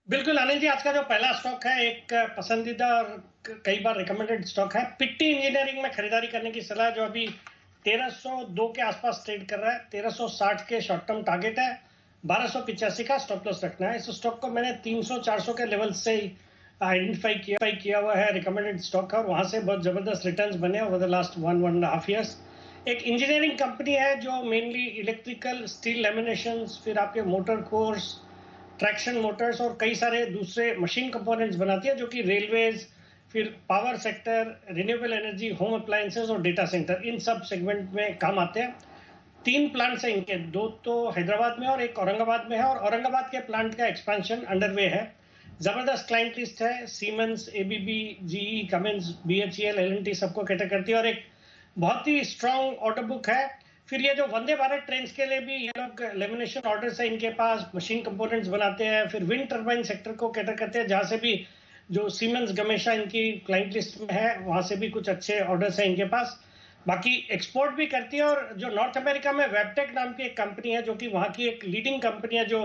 बिल्कुल अनिल जी, आज का जो पहला स्टॉक है एक पसंदीदा और कई बार रिकमेंडेड स्टॉक है। पिट्टी इंजीनियरिंग में खरीदारी करने की सलाह, जो अभी 1302 के आसपास ट्रेड कर रहा है। 1360 के शॉर्ट टर्म टारगेट है, 1285 का स्टॉप लॉस रखना है। इस स्टॉक को मैंने 300-400 के लेवल से आइडेंटिफाई किया हुआ है, रिकमेंडेड स्टॉक है, और वहां से बहुत जबरदस्त रिटर्न्स बने ओवर द लास्ट 1.5 ईयर्स। एक इंजीनियरिंग कंपनी है जो मेनली इलेक्ट्रिकल स्टील लैमिनेशंस, फिर आपके मोटर कोर्स, ट्रैक्शन मोटर्स और कई सारे दूसरे मशीन कंपोनेंट्स बनाती है, जो कि रेलवेज, फिर power sector, renewable energy, home appliances और डेटा सेंटर, इन सब सेगमेंट में काम आते हैं। 3 प्लांट्स हैं इनके, 2 तो हैदराबाद में और एक औरंगाबाद में है, और औरंगाबाद के प्लांट का एक्सपेंशन अंडरवे है। जबरदस्त क्लाइंट लिस्ट है, Siemens, ABB, GE, Cummins, BHEL, LNT सबको कैटर करती है, और एक बहुत ही स्ट्रांग ऑर्डर बुक है। फिर ये जो वंदे भारत ट्रेन के लिए भी ये लोग लेमिनेशन ऑर्डर्स है इनके पास, मशीन कंपोनेंट्स बनाते हैं। फिर विंड टर्बाइन सेक्टर को कैटर करते हैं, जहां से भी जो सीमेंस गमेशा इनकी क्लाइंट लिस्ट में है, वहां से भी कुछ अच्छे ऑर्डर्स हैं इनके पास। बाकी एक्सपोर्ट भी करती है, और जो नॉर्थ अमेरिका में वेबटेक नाम की एक कंपनी है, जो कि वहां की एक लीडिंग कंपनी है, जो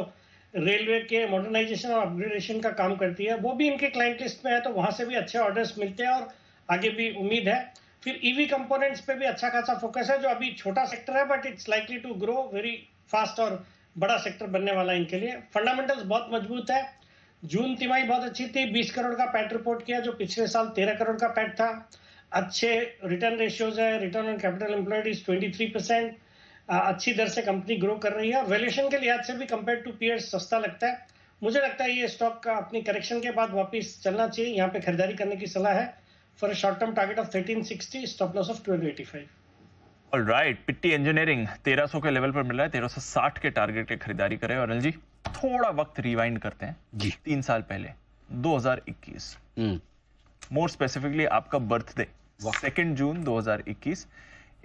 रेलवे के मॉडर्नाइजेशन और अपग्रेडेशन का काम करती है, वो भी इनके क्लाइंट लिस्ट में है, तो वहां से भी अच्छे ऑर्डर्स मिलते हैं और आगे भी उम्मीद है। फिर ईवी कंपोनेंट्स पे भी अच्छा खासा फोकस है, जो अभी छोटा सेक्टर है but it's likely to grow very fast, और बड़ा सेक्टर बनने वाला है इनके लिए। फंडामेंटल्स बहुत मजबूत है। जून तिमाही बहुत अच्छी थी, 20 करोड़ का पैट रिपोर्ट किया, जो पिछले साल 13 करोड़ का पैट था। अच्छे रिटर्न रेशियोज है, return on capital employed is 23%। अच्छी दर से कंपनी ग्रो कर रही है, और वैल्यूएशन के लिहाज से भी कंपेयर टू पीयर्स सस्ता लगता है। मुझे लगता है ये स्टॉक का अपनी करेक्शन के बाद वापस चलना चाहिए, यहाँ पे खरीदारी करने की सलाह है। For a short term target of 1360, stop loss of 1285। Alright, Pitti engineering 1300 के लेवल पर मिल रहा है, 1360 के टारगेट की खरीदारी करें। और अनिल जी, थोड़ा वक्त रिवाइंड करते हैं जी। 3 साल पहले, 2021, मोर स्पेसिफिकली आपका बर्थडे 2 जून 2021,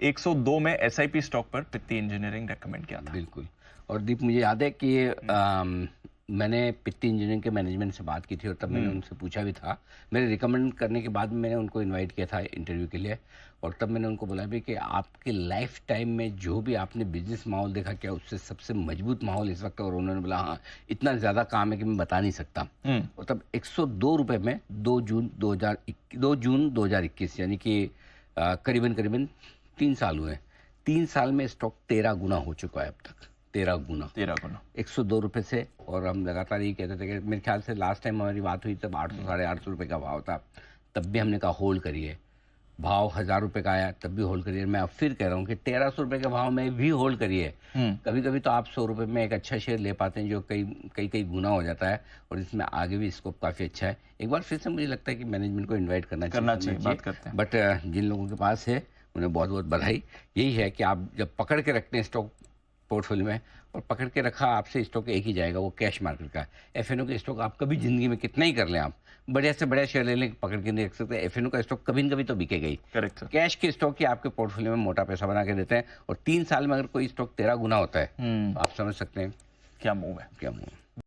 102 में एसआईपी स्टॉक पर पिट्टी इंजीनियरिंग रेकमेंड किया था। बिल्कुल। और दीप, मुझे याद है कि मैंने पिट्टी इंजीनियरिंग के मैनेजमेंट से बात की थी, और तब मैंने उनसे पूछा भी था। मेरे रिकमेंड करने के बाद मैंने उनको इनवाइट किया था इंटरव्यू के लिए, और तब मैंने उनको बोला भी कि आपके लाइफ टाइम में जो भी आपने बिजनेस माहौल देखा, क्या उससे सबसे मजबूत माहौल इस वक्त? और उन्होंने बोला हाँ, इतना ज़्यादा काम है कि मैं बता नहीं सकता। और तब 102 रुपये में 2 जून 2021, यानी कि करीबन 3 साल हुए। 3 साल में स्टॉक 13 गुना हो चुका है अब तक। 13 गुना 102 रुपये से। और हम लगातार ये कहते थे कि मेरे ख्याल से लास्ट टाइम हमारी बात हुई तब 800 साढ़े 800 रुपये का भाव था, तब भी हमने कहा होल्ड करिए। भाव 1000 रुपये का आया तब भी होल्ड करिए। मैं अब फिर कह रहा हूँ कि 1300 रुपये के भाव में भी होल्ड करिए। कभी कभी तो आप 100 रुपये में एक अच्छा शेयर ले पाते हैं, जो कई गुना हो जाता है, और इसमें आगे भी स्कोप काफ़ी अच्छा है। एक बार फिर से मुझे लगता है कि मैनेजमेंट को इन्वाइट करना चाहिए। बात करते हैं। बट जिन लोगों के पास है उन्हें बहुत बहुत बधाई। यही है कि आप जब पकड़ के रखते हैं स्टॉक पोर्टफोलियो में, और पकड़ के रखा आपसे स्टॉक एक ही जाएगा, वो कैश मार्केट का। एफएनओ के स्टॉक आप कभी जिंदगी में कितना ही कर लें, आप बढ़िया से बढ़िया शेयर ले लें, पकड़ के नहीं रख सकते। एफएनओ का स्टॉक कभी न कभी तो बिकेगा ही। करेक्ट। कैश के स्टॉक ही आपके पोर्टफोलियो में मोटा पैसा बना के देते हैं, और 3 साल में अगर कोई स्टॉक 13 गुना होता है, तो आप समझ सकते हैं क्या मूव है।